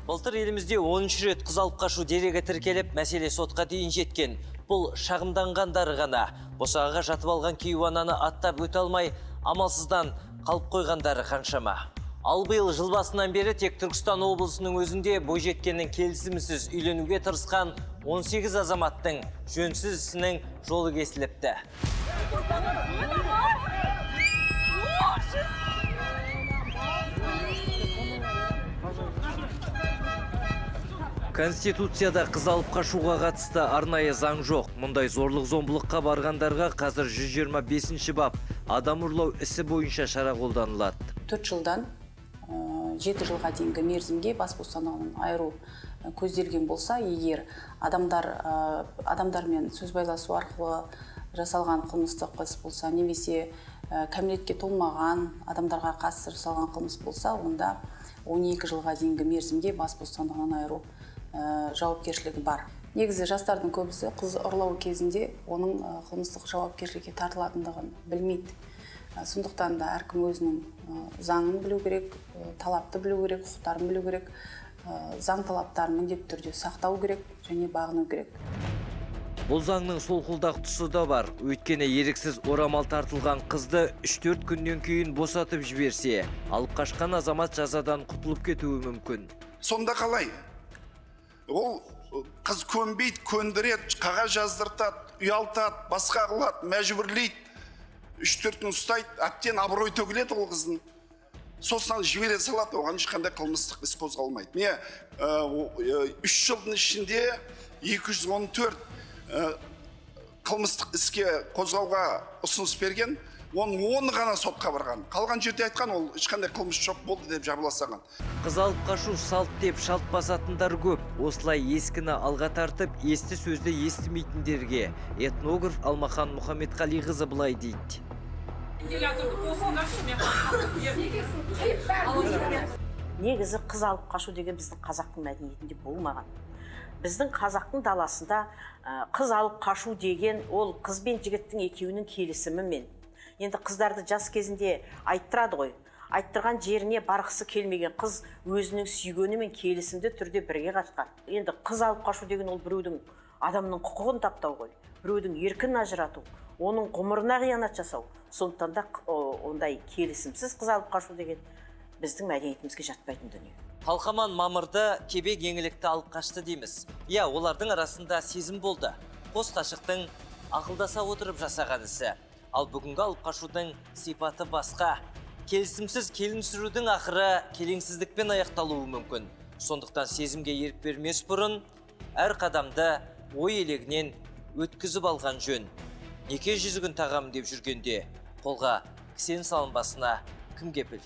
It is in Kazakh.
Былтыр елімізде 10 рет қыз алып қашу дерегі тіркеліп, мәселе сотқа дейін жеткен. Бұл шағымданғандары ғана. Босағаға жатып алған кейуананы аттап өте алмай, амалсыздан қалып қойғандары қаншама. Ал биыл жыл басынан бері тек Түркістан облысының өзінде бойжеткеннің келісімсіз үйленуге тырысқан 18 азаматтың жөнсіз ісінің жолы кесіліпті. Конституцияда қыз алып қашуға қатысты арнайы заң жоқ. Мұндай зорлық-зомбылыққа барғандарға қазір 125-ші бап адам ұрлау ісі бойынша шара қолданылады. 4 жылдан 7 жылға дейінгі мерзімге бас бостандығынан айыру көзделген болса, егер адамдармен сөз байласу арқылы жасалған қылмыстық іс болса, немесе кәмелетке толмаған адамдарға қатысты жасалған қылмыс болса, онда 12 жылға дейінгі мерзімге бас бостандығынан айыру жауапкершілігі бар. Негізі жастардың көбісі қыз ұрлау кезінде оның қылмыстық жауапкершілікке тартылатындығын білмейді. Сондықтан да әркім өзінің заңын білу керек, талапты білу керек, құқықтарын білу керек, заң талаптарын міндетті түрде сақтау керек және бағыну керек. Бұл заңның солқылдақ тұсы да бар. Өйткені еріксіз орамал тартылған қызды 3-4 күннен кейін босатып жіберсе, алып қашқан азамат жазадан құтылып кетуі мүмкін. Сонда қалай? Ол қыз көнбейді, көндіреді, қағаз жаздыртады, ұялтады, басқа қылады, мәжбүрлейді. 3-4 күн ұстайды, әбден абырой төгіледі ол қыздың. Сосын жібере салады, оған ешқандай қылмыстық іс қозғалмайды. 3 жылдың ішінде 214 қылмыстық іске қозғауға ұсыныс берген, оны ғана сотқа барған. Қалған жерде айтқан, ол ешқандай қылмыс жоқ болды деп жабыласаған. Қыз алып қашу салт деп шалт басатындар көп. Осылай ескіні алға тартып, есті сөзді естімейтіндерге этнограф Алмахан Мұхаммедқалиқызы былай дейді. Негізі қыз алып қашу деген біздің қазақтың мәдениетінде болмаған. Біздің қазақтың даласында қыз алып қашу деген ол қыз бен жігіттің екеуінің келісімімен. Енді қыздарды жас кезінде айттырады ғой. Айттырған жеріне барғысы келмеген қыз өзінің сүйгенімен келісімді түрде бірге қашқан. Енді қыз алып қашу деген ол біреудің адамның құқығын таптау ғой. Біреудің еркін ажырату, оның ғұмырына қиянат жасау. Сондықтан да ондай келісімсіз қыз алып қашу деген біздің мәдениетімізге жатпайтын дүние. Қалқаман мамырды кебек еңілікті алып қашты дейміз. Иә, олардың арасында сезім болды. Қос ғашықтың ақылдаса отырып жасаған ісі. Ал бүгінгі алып қашудың сипаты басқа. Келісімсіз келін сүрудің ақыры келеңсіздікпен аяқталуы мүмкін. Сондықтан сезімге ерік бермес бұрын, әр қадамды ой елегінен өткізіп алған жөн. Неке жүзігін тағам деп жүргенде, қолға кісен салынбасына кім кепіл?